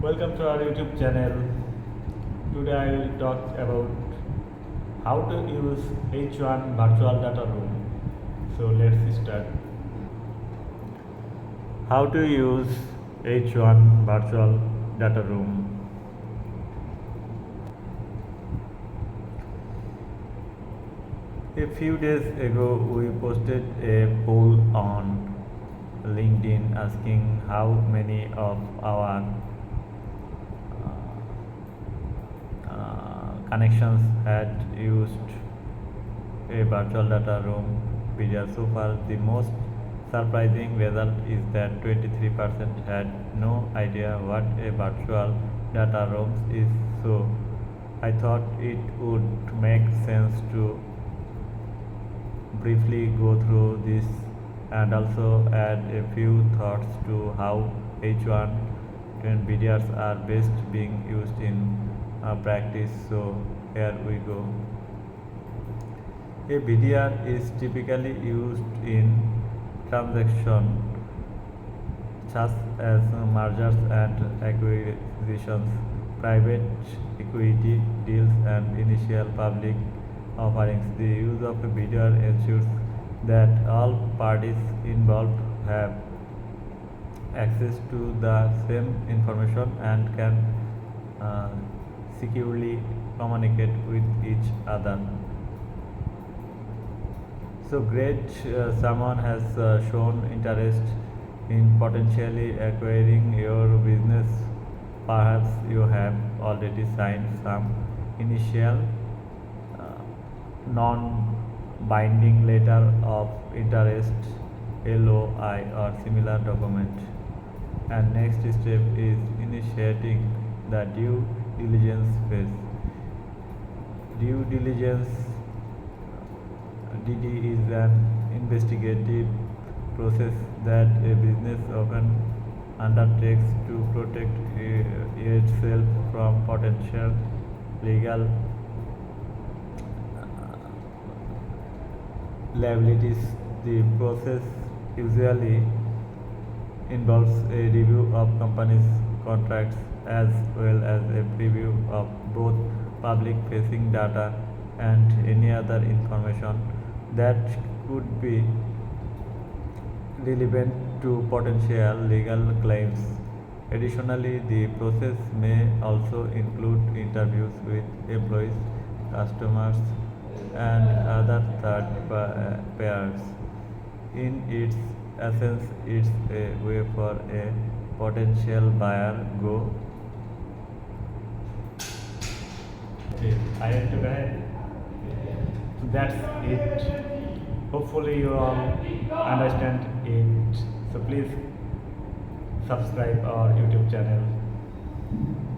Welcome to our YouTube channel. Today I will talk about how to use H1 virtual data room. So let's start. How to use H1 virtual data room. A few days ago, we posted a poll on LinkedIn asking how many of our connections had used a virtual data room video. So far, the most surprising result is that 23% had no idea what a virtual data room is. So I thought it would make sense to briefly go through this and also add a few thoughts to how H1 videos are best being used in practice. So here we go. A BDR is typically used in transactions such as mergers and acquisitions, private equity deals, and initial public offerings. The use of a BDR ensures that all parties involved have access to the same information and can securely communicate with each other. So great, someone has shown interest in potentially acquiring your business. Perhaps you have already signed some initial non-binding letter of interest, LOI, or similar document. And next step is initiating the due diligence phase. Due diligence DD is an investigative process that a business often undertakes to protect itself from potential legal liabilities. The process usually involves a review of company's contracts as well as a preview of both public facing data and any other information that could be relevant to potential legal claims. Additionally, the process may also include interviews with employees, customers, and other third pairs. In its essence, it's a way for a potential buyer go. I to ahead. That's it. Hopefully you all understand it. So please subscribe our YouTube channel.